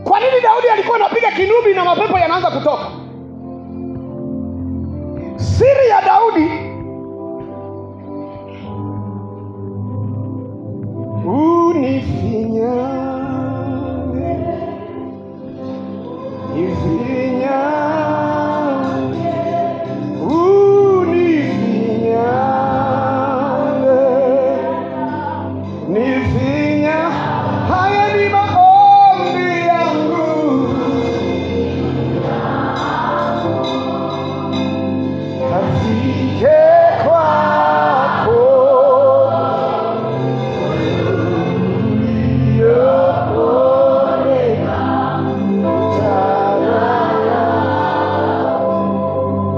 Kwa nini Daudi alikuwa anapiga kinubi na mapepo yanaanza kutoka? Siri ya Daudi, unifinyane, nifinyane, unifinyane, nifinyane. Haya ni maombi yangu, kafike kwako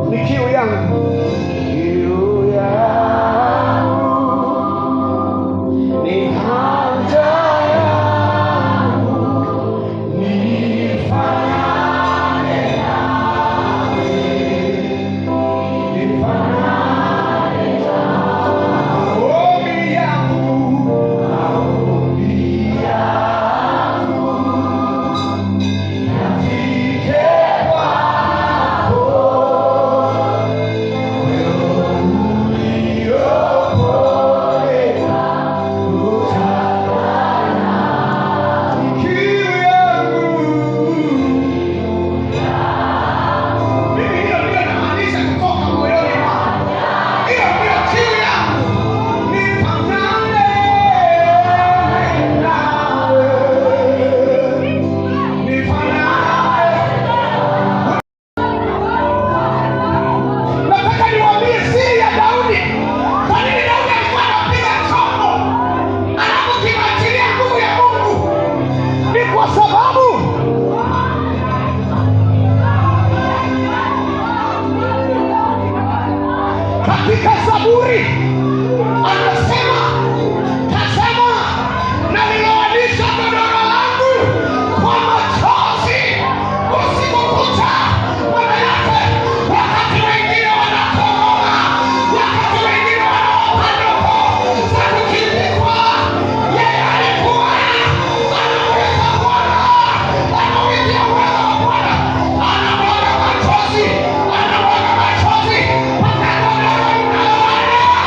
ni kiu yangu, kiu yangu ni haja yangu, nifanane nawe, nifanane nawe. Maombi yangu, maombi yangu yafike kwako, uliokoleka utawala. Kiu yangu, mimi hiyo ndio namaanisha kutoka moyoni mwangu. Hiyo ndio kiu yangu, nifanane nawe, nifanane. Nataka niwaambie siri ya Daudi. Kwa nini Daudi alikuwa anapiga chombo alafu kimwachilia nguvu ya Mungu? Ni kwa sababu katika Zaburi anasema, tazama naliloanisha godoro langu kwa machozi usiku kucha. Maana yake wakati wengine wanakohoa, wakati wengine wanaomba ndogo za kukimbizwa, yeye alikuwa anaweza Bwana, anaweza uwezo wa Bwana, anamwaga machozi, anamwaga machozi mpaka godoro linaloelea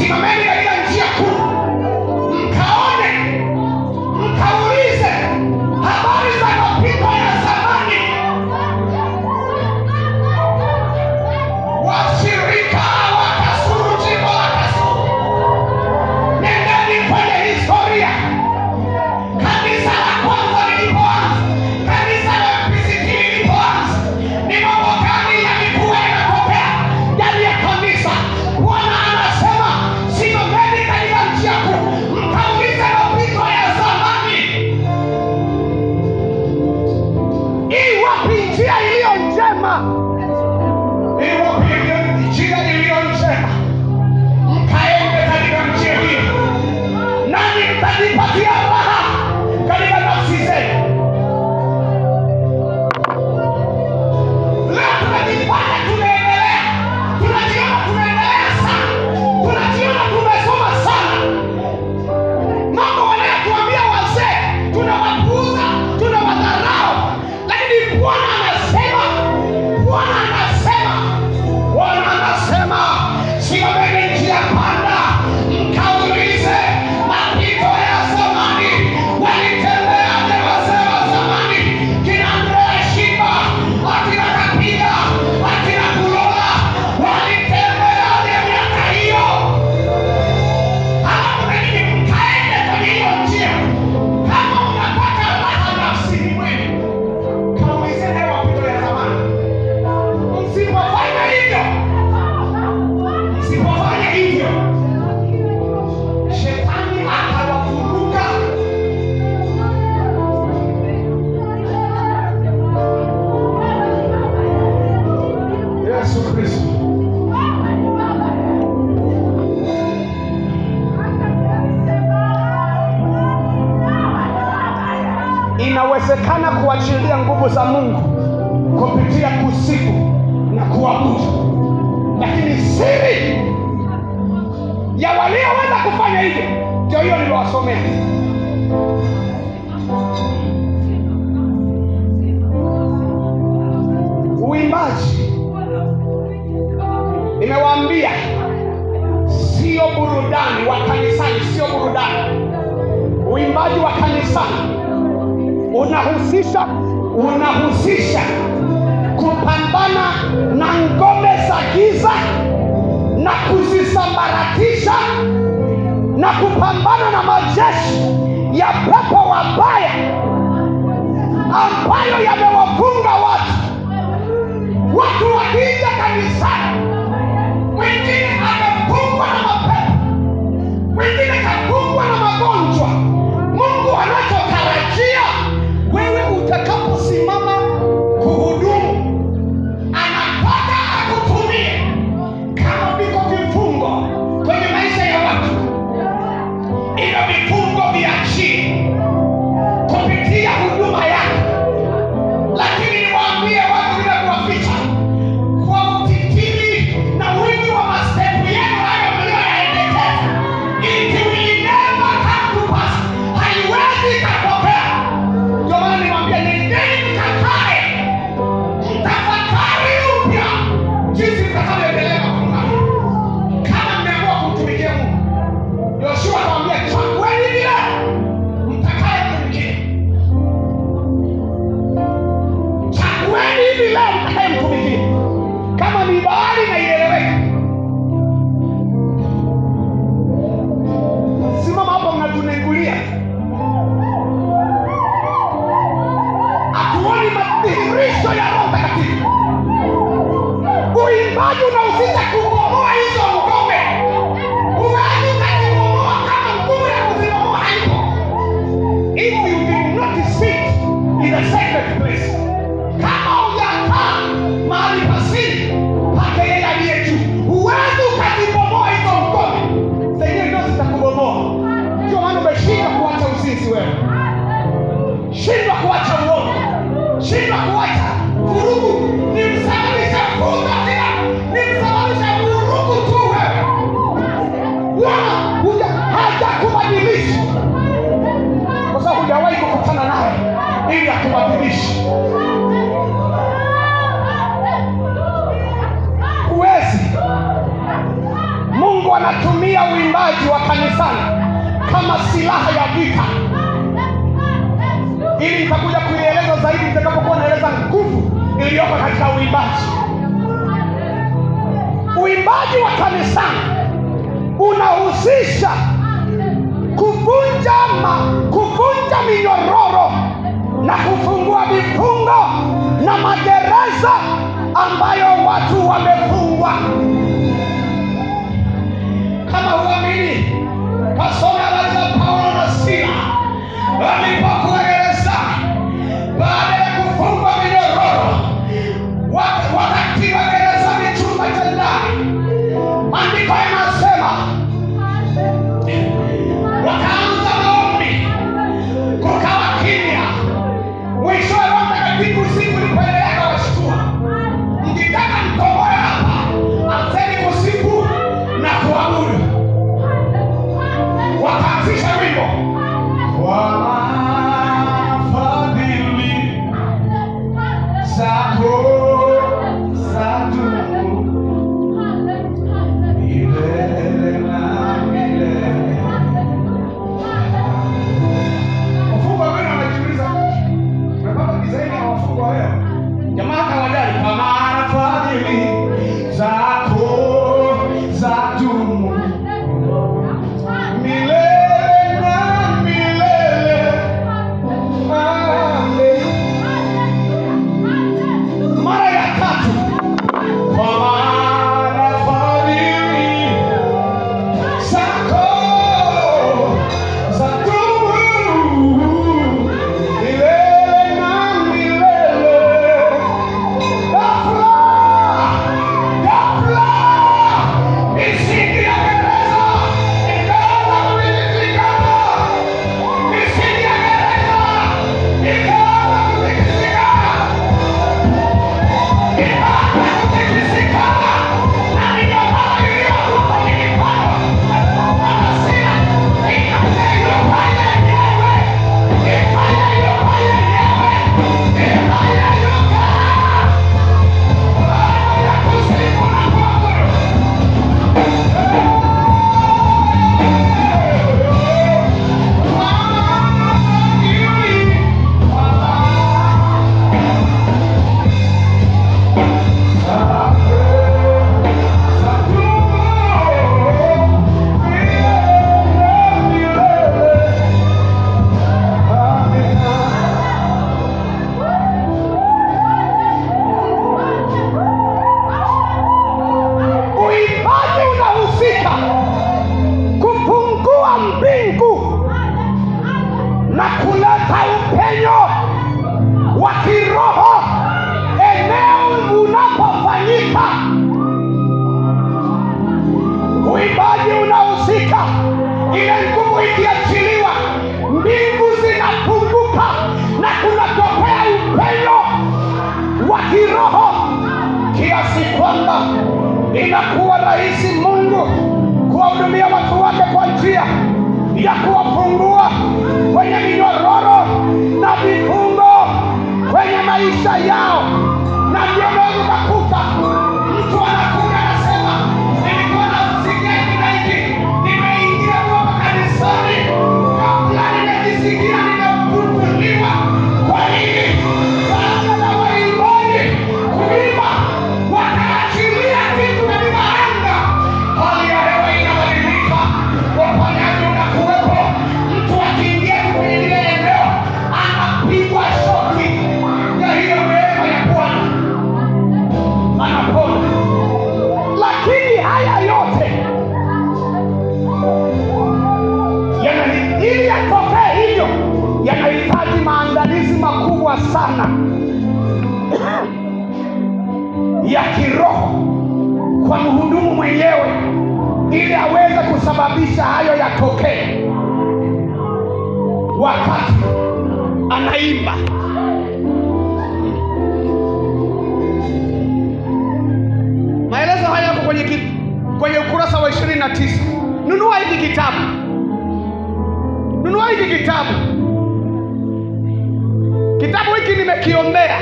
Simameni katika njia kuu, mkaone, mkaulize habari za mapito ya zamani. Washirika wa Kasulu, jimbo la Kasulu, nendeni kwenye historia. Kanisa la kwanza lilipoanza, kanisa la PCT lilipoanza, ni mambo gani yalikuwa yanatokea ndani ya kanisa? Bwana anasema simameni katika njia kuu, mkaulize mapito ya zamani. Iwapi njia iliyo njema? Iwapi njia iliyo njema? Mkaende katika njia hiyo, nani mtajipatia raha katika nafsi zenu. Leo tunajifanya tunaendelea, tunajiona tunaendelea sana, tunajiona tumesoma sana. Mambo wanayotuambia wazee tunawapuuza, tunawadharau, lakini Bwana anasema simameni njia panda, mkaulize mapito ya zamani. Walitembeaje wazee wa zamani? Kina Andrea Shimba, akina Kapiga, akina Kulola, walitembeaje miaka hiyo? Halafu lakini mkaende kwenye hiyo njia. Kama unapata raha nafsini mwenu, kaulizeni mapito ya zamani. Msipofanya hivyo, shetani atawafuruga. Yesu Kristo. Inawezekana kuachilia nguvu za Mungu kupitia kusifu na kuabudu, lakini siri ya walioweza kufanya hivyo ndio hiyo niliwasomea. Uimbaji, nimewaambia, sio burudani wa kanisani, sio burudani. Uimbaji wa kanisani unahusisha kupambana na ngome za giza na kuzisambaratisha na kupambana na majeshi ya pepo wabaya ambayo yamewafunga watu. Watu wakija kanisani, mwingine amefungwa na mapepo, mwingine kafungwa na magonjwa. Mungu anachotarajia wewe utakaposimama kuhudumu, anataka akutumie. Kama viko vifungo kwenye maisha ya watu, ilo vifungo viachie kupitia huduma yako. Lakini niwaambie watu bila kuwaficha, kwa utitiri na wingi wa mastepu yenu hayo mlioyaendekeza, it will never come to pass. Haiwezi katokea. Ndio maana niwaambia, nendeni mkakae, mtafakari upya jinsi mtakavyoendelea na huduma. Kama mmeamua kumtumikia Mungu, Yoshua akamwambia, chagueni vile mtakaye kumtumikia. Chagueni hivi leo mtakaye mtumikia. Kama ni Baali na ieleweke. Simama hapo, mnatunengulia. Hatuoni madhihirisho ya Roho Mtakatifu. Uimbaji unahusisha kubomoa hizo ngome. Huwezi ukazibomoa kama nguvu ya kuzibomoa haipo. If you did not sit in a sacred place, kama hujakaa mahali pasiri pake yeye aliye juu, huwezi ukazibomoa hizo ngome. Zenyewe ndio zitakubomoa. Ndio maana umeshindwa kuacha uzinzi wewe, shindwa kuacha uongo, shindwa kuacha vurugu. Ni msababisha vurugu tena, ni msababisha vurugu tu wewe. Bwana hajakubadilisha kwa sababu hujawahi kukutana naye ili akubadilishe. Huwezi. Mungu anatumia nitakuja kuieleza zaidi nitakapokuwa naeleza nguvu iliyoko katika uimbaji. Uimbaji wa kanisani unahusisha kuvunja minyororo na kufungua vifungo na magereza ambayo watu wamefungwa. Kama huamini, kasome habari za Paulo na Sila walipokuwa gerezani baada ya kufungwa minyororo, wakatiwa gerezani chumba cha ndani. Maandiko yanasema wakaanza maombi, kukawa kimya. Mwishowe Roho Mtakatifu usiku ulipoendelea akawashtua, mkitaka mkomboe hapa, anzeni kusifu na kuabudu. Wakaanzisha wimbo kwa fadhili zako zadumu milele na milele. Wafungwa wenu wanajiuliza, tunapata dizaini ya wafungwa wao. Jamaa kawadai, kwa maana fadhili zako zadumu milele na milele. Mara ya tatu, kwa maana fadhili zako zadumu milele na milele. Ghafla misingi ya gereza ikaanza kutikisika. Misingi ya gereza ikaanza kutikisika. Na ndiyo maana iliyokuwa kwenye mikono na Sila ikayeyuka yenyewe. Baada ya kusifu na kuabudu, uimbaji unahusika kufungua mbingu na kuleta upenyo wa kiroho eneo unapofanyika. Uimbaji unahusika, ile nguvu ikiachiliwa, mbingu zinafunguka na kunatokea upenyo wa kiroho, kiasi kwamba inakuwa rahisi Mungu kuwahudumia watu wake kwa njia ya kuwafungua kwenye minyororo na vifungo kwenye maisha yao. Na ndio maana unakuta mtu anakuja anasema, nilikuwa nasikia hiki na hiki, nimeingia hapa kanisani, kabla nimejisikia nimefunguliwa. Kwa nini? Baada ya waimbaji kuimba, wakaachilia vitu na vimaanga, hali ya hewa inabadilika, uponyaji unakuwepo. Mtu akiingia kwenye ile eneo anapigwa shoki ya hiyo neema ya Bwana, anapona. Lakini haya yote ili yatokee hivyo, yanahitaji maandalizi makubwa sana ya kiroho kwa mhudumu mwenyewe, ili aweze kusababisha hayo yatokee wakati anaimba. Maelezo haya yako kwenye ukurasa wa 29. Nunua hiki kitabu. Nunua hiki kitabu. Kitabu hiki nimekiombea.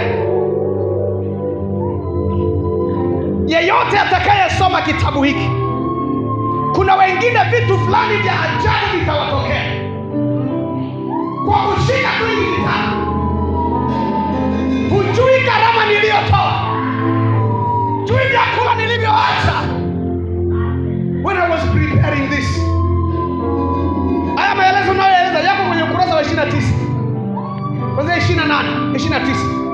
Yeyote atakayesoma kitabu hiki, kuna wengine vitu fulani vya ajabu vitawatokea kwa kushika tu hiki kitabu. 28, 29.